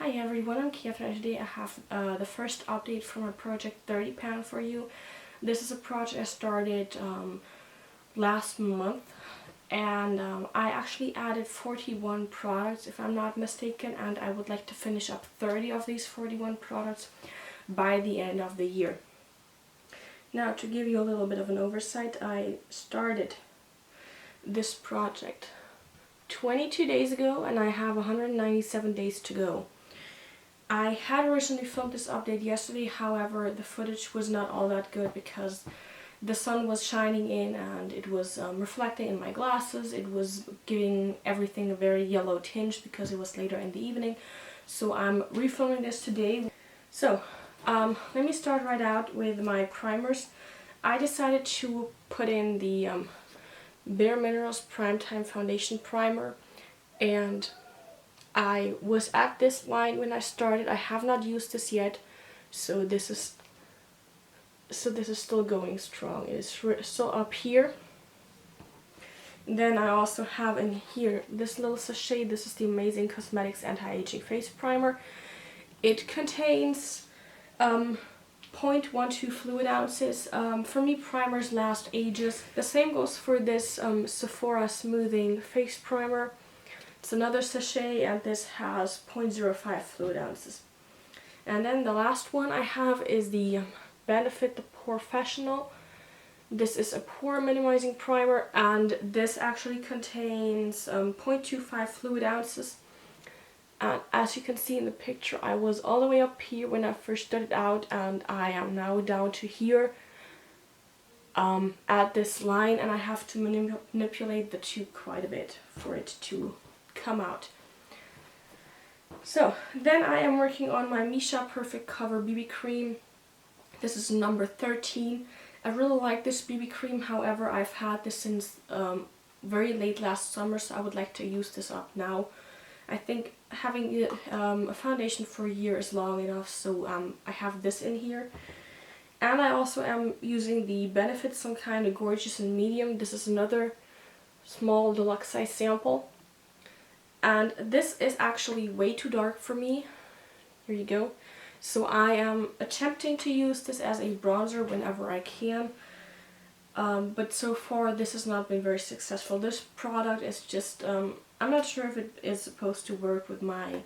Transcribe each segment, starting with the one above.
Hi everyone, I'm Catherine. Today I have the first update from my project 30 Pan for you. This is a project I started last month, and I actually added 41 products if I'm not mistaken, and I would like to finish up 30 of these 41 products by the end of the year. Now, to give you a little bit of an oversight, I started this project 22 days ago and I have 197 days to go. I had originally filmed this update yesterday, however the footage was not all that good because the sun was shining in and it was reflecting in my glasses. It was giving everything a very yellow tinge because it was later in the evening. So I'm refilming this today. So let me start right out with my primers. I decided to put in the Bare Minerals Primetime Foundation Primer, and I was at this line when I started. I have not used this yet, so this is still going strong. It is still up here. And then I also have in here this little sachet. This is the Amazing Cosmetics Anti-Aging Face Primer. It contains 0.12 fluid ounces. For me, primers last ages. The same goes for this Sephora Smoothing Face Primer. It's another sachet, and this has 0.05 fluid ounces. And then the last one I have is the Benefit the Porefessional. This is a pore minimizing primer, and this actually contains 0.25 fluid ounces. And as you can see in the picture, I was all the way up here when I first started out, and I am now down to here at this line, and I have to manipulate the tube quite a bit for it to come out. So then I am working on my Missha Perfect Cover BB cream. This is number 13. I really like this BB cream, however I've had this since very late last summer, so I would like to use this up now. I think having a foundation for a year is long enough, so I have this in here. And I also am using the Benefit Some Kind Gorgeous in Medium. This is another small deluxe size sample. And this is actually way too dark for me. Here you go. So I am attempting to use this as a bronzer whenever I can. But so far this has not been very successful. This product is just, I'm not sure if it is supposed to work with my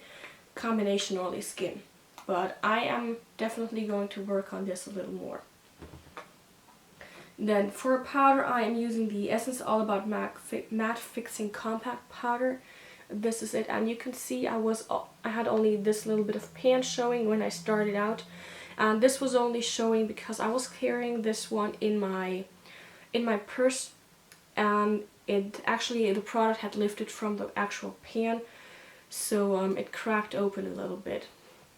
combination oily skin. But I am definitely going to work on this a little more. Then for powder, I am using the Essence All About Matte Fixing Compact Powder. This is it, and you can see I had only this little bit of pan showing when I started out, and this was only showing because I was carrying this one in my purse, and the product had lifted from the actual pan, so it cracked open a little bit.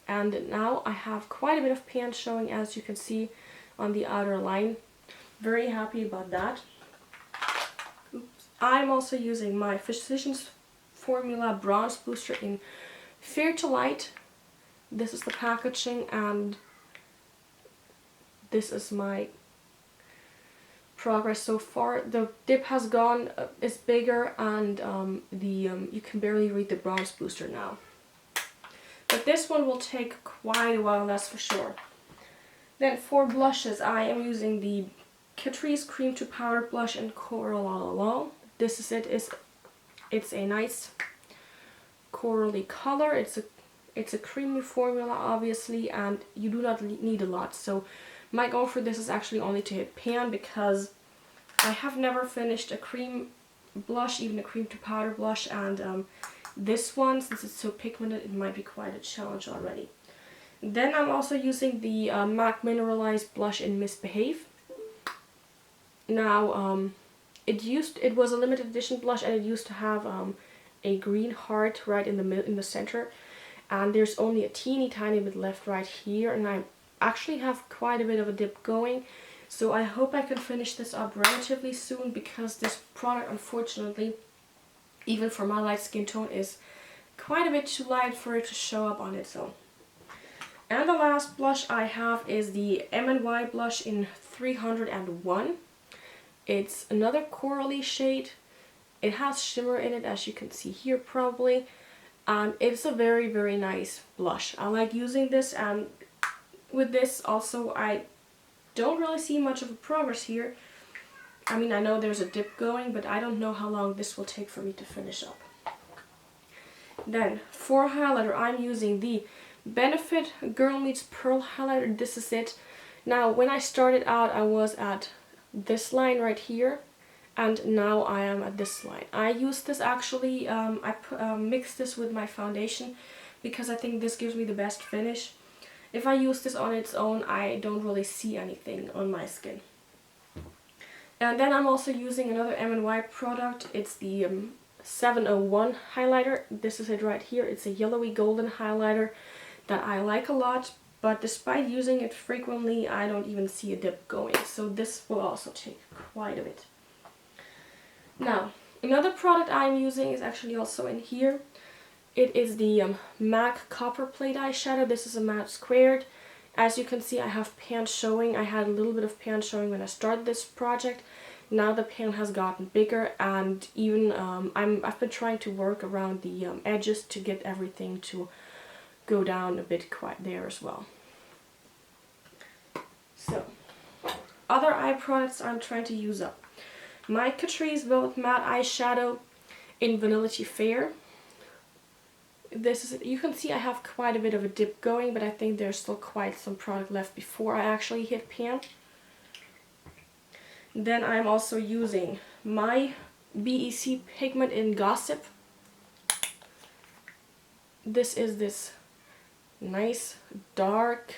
And now I have quite a bit of pan showing, as you can see on the outer line. Very happy about that. I'm also using my Physicians Formula Bronze Booster in Fair to Light. This is the packaging, and this is my progress so far. The dip has gone, is bigger, and you can barely read the Bronze Booster now. But this one will take quite a while, that's for sure. Then for blushes, I am using the Catrice Cream to Powder Blush in Coral All Along. This is it. It's a nice corally color. It's a creamy formula, obviously, and you do not need a lot. So my goal for this is actually only to hit pan, because I have never finished a cream blush, even a cream to powder blush, and this one, since it's so pigmented, it might be quite a challenge already. Then I'm also using the MAC Mineralized Blush in Misbehave. Now, it was a limited edition blush, and it used to have a green heart right in the center, and there's only a teeny tiny bit left right here, and I actually have quite a bit of a dip going, so I hope I can finish this up relatively soon, because this product, unfortunately, even for my light skin tone, is quite a bit too light for it to show up on its own. And the last blush I have is the MNY blush in 301. It's another corally shade. It has shimmer in it, as you can see here probably. and it's a very, very nice blush. I like using this, and with this also I don't really see much of a progress here. I mean, I know there's a dip going, but I don't know how long this will take for me to finish up. Then, for highlighter, I'm using the Benefit Girl Meets Pearl highlighter. This is it. Now, when I started out, I was at this line right here, and now I am at this line. I use this actually, I mix this with my foundation because I think this gives me the best finish. If I use this on its own, I don't really see anything on my skin. And then I'm also using another M&Y product. It's the 701 highlighter. This is it right here. It's a yellowy golden highlighter that I like a lot, but despite using it frequently, I don't even see a dip going. So this will also take quite a bit. Now, another product I'm using is actually also in here. It is the MAC Copper Plate eyeshadow. This is a matte squared. As you can see, I have pan showing. I had a little bit of pan showing when I started this project. Now the pan has gotten bigger, and even I've been trying to work around the edges to get everything to go down a bit quite there as well. So, other eye products I'm trying to use up. My Catrice Velvet Matte Eyeshadow in Vanillity Fair. This is, you can see I have quite a bit of a dip going, but I think there's still quite some product left before I actually hit pan. Then I'm also using my BEC pigment in Gossip. This is this nice dark,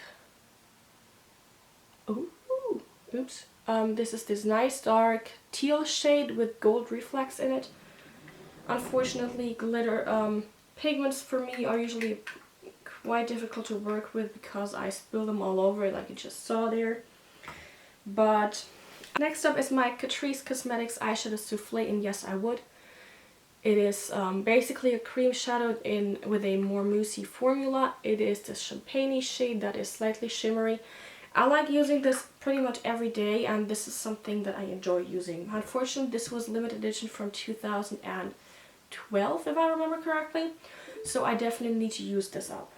this is this nice dark teal shade with gold reflex in it. Unfortunately, glitter pigments for me are usually quite difficult to work with because I spill them all over like you just saw there. But next up is my Catrice Cosmetics Eyeshadow Soufflé in Yes I Would. It is basically a cream shadow with a more moussey formula. It is the champagne shade that is slightly shimmery. I like using this pretty much every day, and this is something that I enjoy using. Unfortunately, this was limited edition from 2012, if I remember correctly, so I definitely need to use this up.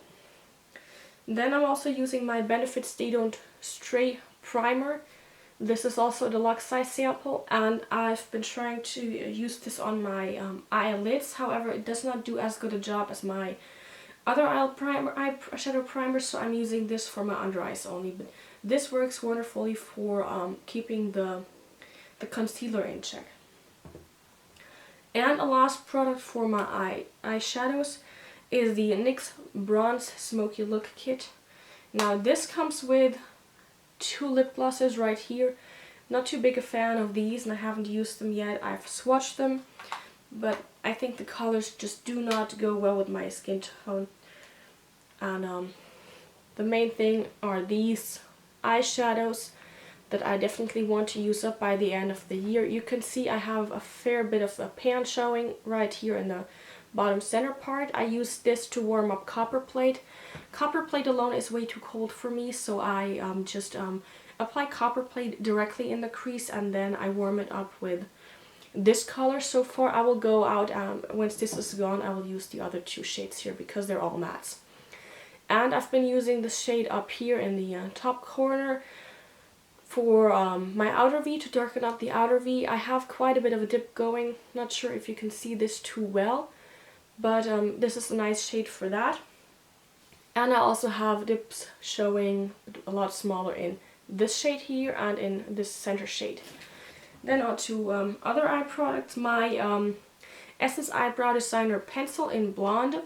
Then I'm also using my Benefit Stay Don't Stray primer. This is also a deluxe size sample, and I've been trying to use this on my eyelids. However, it does not do as good a job as my other eyeshadow primer, so I'm using this for my under eyes only. But this works wonderfully for keeping the concealer in check. And a last product for my eyeshadows is the NYX Bronze Smoky Look Kit. Now this comes with 2 lip glosses right here. Not too big a fan of these, and I haven't used them yet. I've swatched them, but I think the colors just do not go well with my skin tone. And the main thing are these eyeshadows that I definitely want to use up by the end of the year. You can see I have a fair bit of a pan showing right here in the bottom center part. I use this to warm up Copper Plate. Copper Plate alone is way too cold for me, so I just apply Copper Plate directly in the crease, and then I warm it up with this color. So far I will go out, once this is gone, I will use the other 2 shades here because they're all mattes. And I've been using the shade up here in the top corner for my outer V, to darken up the outer V. I have quite a bit of a dip going. Not sure if you can see this too well, but this is a nice shade for that. And I also have dips showing a lot smaller in this shade here and in this center shade. Then on to other eye products. My Essence Eyebrow Designer Pencil in Blonde.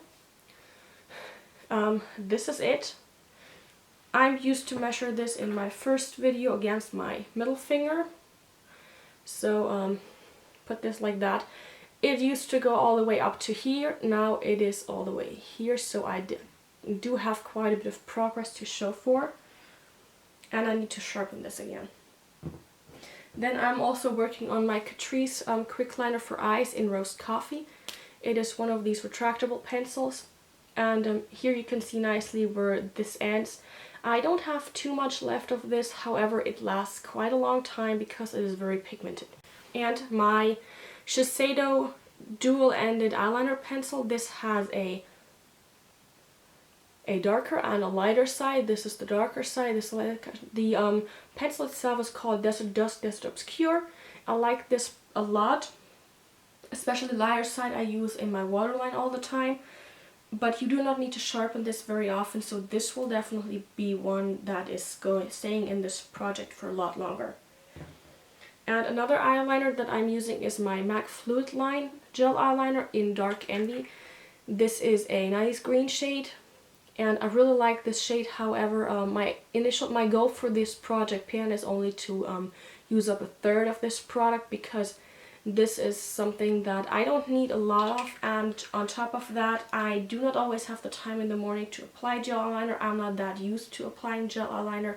This is it. I'm used to measure this in my first video against my middle finger. So put this like that. It used to go all the way up to here. Now it is all the way here. So I do have quite a bit of progress to show for. And I need to sharpen this again. Then I'm also working on my Catrice Quick Liner for Eyes in Roast Coffee. It is one of these retractable pencils. And here you can see nicely where this ends. I don't have too much left of this, however it lasts quite a long time because it is very pigmented. And my Shiseido dual-ended eyeliner pencil. This has a a darker and a lighter side. This is the darker side. This is the pencil itself is called Desert Dusk, Desert Obscure. I like this a lot, especially the lighter side I use in my waterline all the time. But you do not need to sharpen this very often, so this will definitely be one that is staying in this project for a lot longer. And another eyeliner that I'm using is my MAC Fluid Line gel eyeliner in Dark Envy. This is a nice green shade, and I really like this shade. However, my goal for this project pan is only to use up a third of this product, because this is something that I don't need a lot of, and on top of that, I do not always have the time in the morning to apply gel eyeliner. I'm not that used to applying gel eyeliner,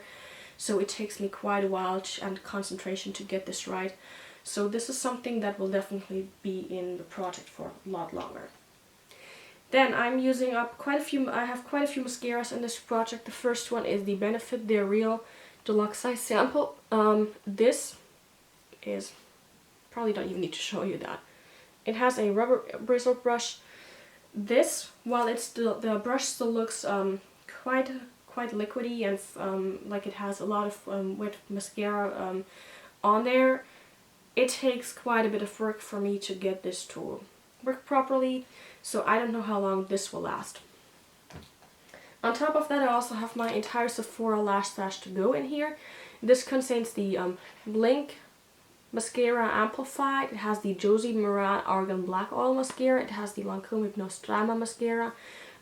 so it takes me quite a while and concentration to get this right. So this is something that will definitely be in the project for a lot longer. Then I'm using up I have quite a few mascaras in this project. The first one is the Benefit They're Real Deluxe Size Sample. This is, probably don't even need to show you that. It has a rubber bristle brush. This, while it's the brush still looks quite liquidy and like it has a lot of wet mascara on there, it takes quite a bit of work for me to get this to work properly, so I don't know how long this will last. On top of that, I also have my entire Sephora Lash Stash to go in here. This contains the Blink Mascara Amplified. It has the Josie Maran Argan Black Oil Mascara. It has the Lancome Hypnose Drama Mascara,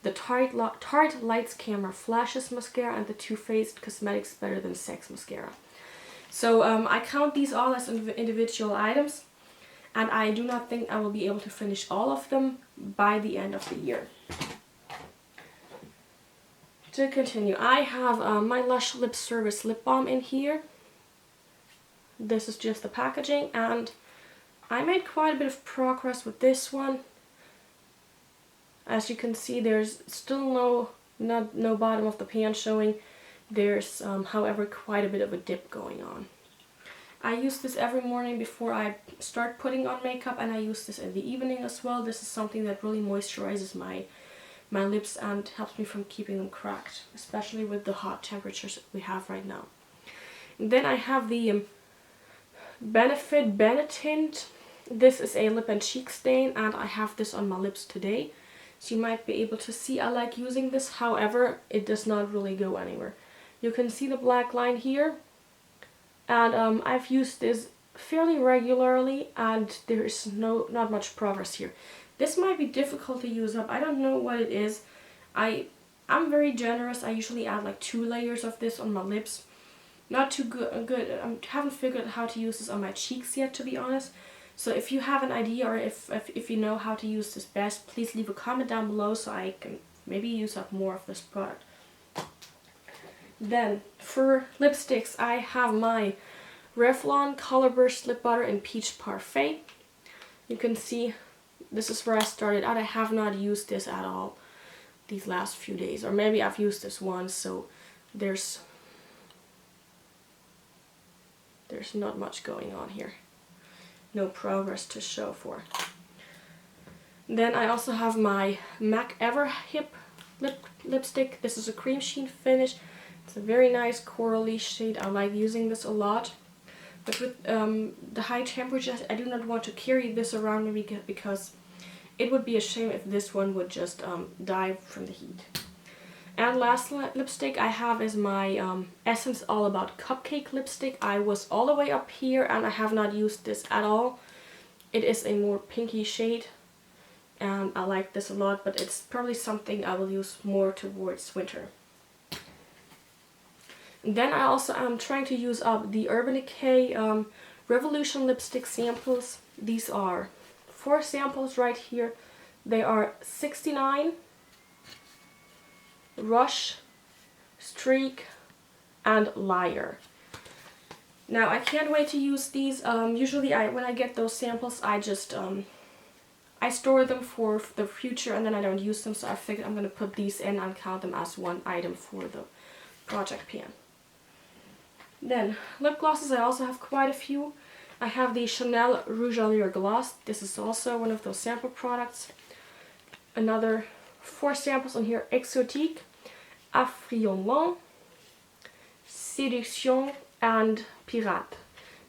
the Tarte Lights Camera Flashes Mascara, and the Too Faced Cosmetics Better Than Sex Mascara. So I count these all as individual items, and I do not think I will be able to finish all of them by the end of the year. To continue, I have my Lush Lip Service Lip Balm in here. This is just the packaging, and I made quite a bit of progress with this one. As you can see, there's still no bottom of the pan showing. There's, however, quite a bit of a dip going on. I use this every morning before I start putting on makeup, and I use this in the evening as well. This is something that really moisturizes my lips and helps me from keeping them cracked, especially with the hot temperatures we have right now. And then I have the Benefit Benetint. This is a lip and cheek stain, and I have this on my lips today. So you might be able to see I like using this, however, it does not really go anywhere. You can see the black line here, and I've used this fairly regularly, and there's not much progress here. This might be difficult to use up. I don't know what it is. I'm very generous. I usually add like 2 layers of this on my lips. Not too good. I haven't figured out how to use this on my cheeks yet, to be honest. So if you have an idea, or if you know how to use this best, please leave a comment down below so I can maybe use up more of this product. Then for lipsticks, I have my Revlon Color Burst Lip Butter in Peach Parfait. You can see this is where I started out. I have not used this at all these last few days, or maybe I've used this once, so there's not much going on here. No progress to show for. Then I also have my MAC Everhip lipstick. This is a cream sheen finish. It's a very nice corally shade. I like using this a lot. But with the high temperatures, I do not want to carry this around me because it would be a shame if this one would just die from the heat. And last lipstick I have is my Essence All About Cupcake lipstick. I was all the way up here and I have not used this at all. It is a more pinky shade and I like this a lot, but it's probably something I will use more towards winter. And then I also am trying to use up the Urban Decay Revolution lipstick samples. These are 4 samples right here. They are 69, Rush, Streak, and Liar. Now I can't wait to use these. Usually when I get those samples, I just I store them for the future and then I don't use them, so I figured I'm going to put these in and count them as one item for the project pan. Then lip glosses, I also have quite a few. I have the Chanel Rouge Allure Gloss. This is also one of those sample products. Another 4 samples on here. Exotique. Affriolant, Séduction, and Pirate.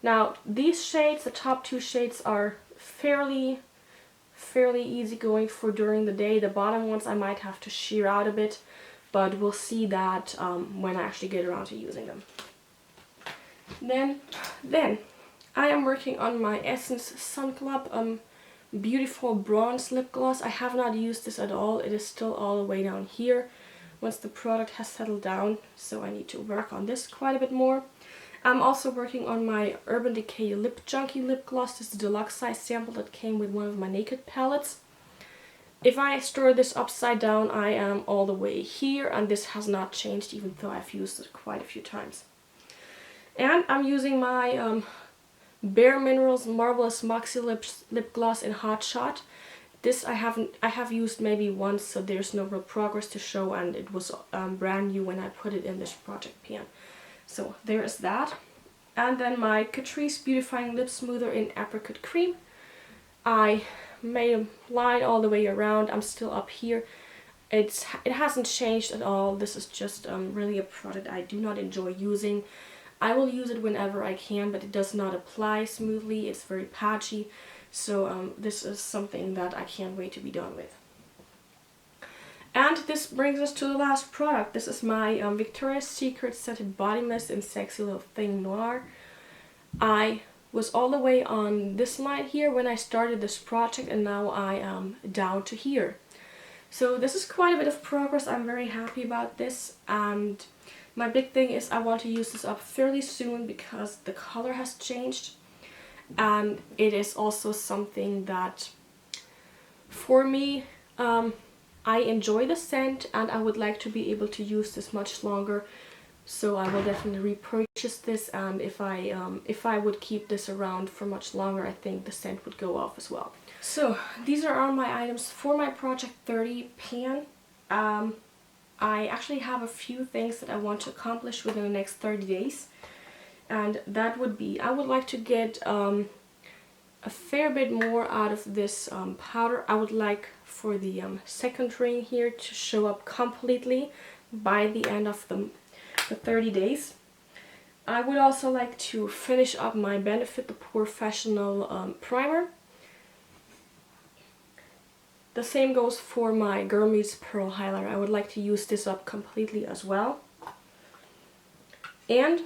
Now these shades, the top two shades, are fairly easygoing for during the day. The bottom ones I might have to sheer out a bit, but we'll see that when I actually get around to using them. Then I am working on my Essence Sun Club Beautiful Bronze Lip Gloss. I have not used this at all. It is still all the way down here once the product has settled down, so I need to work on this quite a bit more. I'm also working on my Urban Decay Lip Junkie Lip Gloss. This is the deluxe size sample that came with one of my Naked palettes. If I store this upside down, I am all the way here, and this has not changed even though I've used it quite a few times. And I'm using my Bare Minerals Marvelous Moxie Lip Gloss in Hot Shot. This I have used maybe once, so there's no real progress to show, and it was brand new when I put it in this project pan. So there is that. And then my Catrice Beautifying Lip Smoother in Apricot Cream. I made a line all the way around. I'm still up here. It hasn't changed at all. This is just really a product I do not enjoy using. I will use it whenever I can, but it does not apply smoothly. It's very patchy. So this is something that I can't wait to be done with. And this brings us to the last product. This is my Victoria's Secret Scented Body Mist in Sexy Little Thing Noir. I was all the way on this line here when I started this project, and now I am down to here. So this is quite a bit of progress. I'm very happy about this, and my big thing is I want to use this up fairly soon because the color has changed, and it is also something that for me, I enjoy the scent and I would like to be able to use this much longer, so I will definitely repurchase this, and if I would keep this around for much longer, I think the scent would go off as well. So these are all my items for my Project 30 pan. I actually have a few things that I want to accomplish within the next 30 days, and that would be, I would like to get a fair bit more out of this powder. I would like for the second ring here to show up completely by the end of the 30 days. I would also like to finish up my Benefit the Professional primer. The same goes for my Gurme's Pearl Highlighter. I would like to use this up completely as well. And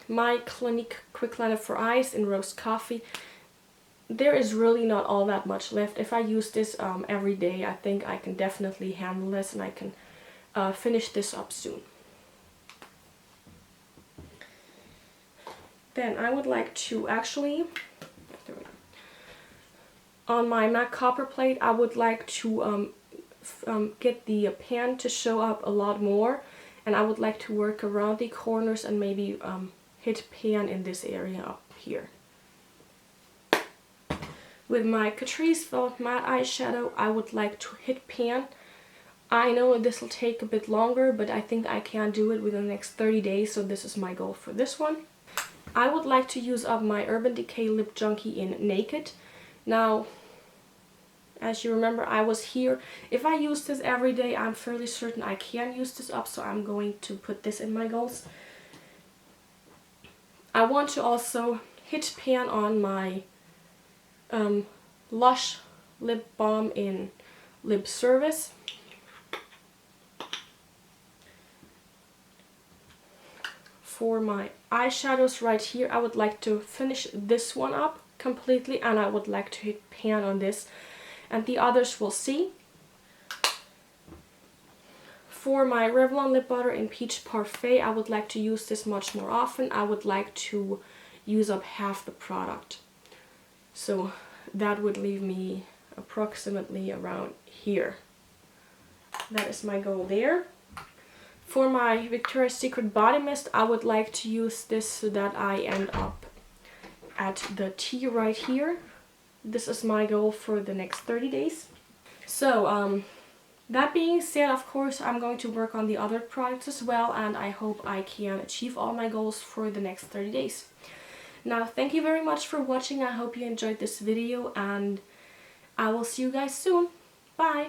my Clinique Quick Liner for Eyes in Roast Coffee. There is really not all that much left. If I use this every day, I think I can definitely handle this, and I can finish this up soon. Then I would like to actually, on my MAC Copper Plate, I would like to get the pan to show up a lot more, and I would like to work around the corners and maybe hit pan in this area up here. With my Catrice Velvet Matte Eyeshadow, I would like to hit pan. I know this will take a bit longer, but I think I can do it within the next 30 days, so this is my goal for this one. I would like to use up my Urban Decay Lip Junkie in Naked. Now, as you remember, I was here. If I use this every day, I'm fairly certain I can use this up, so I'm going to put this in my goals. I want to also hit pan on my Lush Lip Balm in Lip Service. For my eyeshadows right here, I would like to finish this one up completely, and I would like to hit pan on this, and the others we'll see. For my Revlon Lip Butter in Peach Parfait, I would like to use this much more often. I would like to use up half the product. So that would leave me approximately around here. That is my goal there. For my Victoria's Secret Body Mist, I would like to use this so that I end up at the T right here. This is my goal for the next 30 days. So, that being said, of course, I'm going to work on the other products as well, and I hope I can achieve all my goals for the next 30 days. Now, thank you very much for watching. I hope you enjoyed this video, and I will see you guys soon. Bye!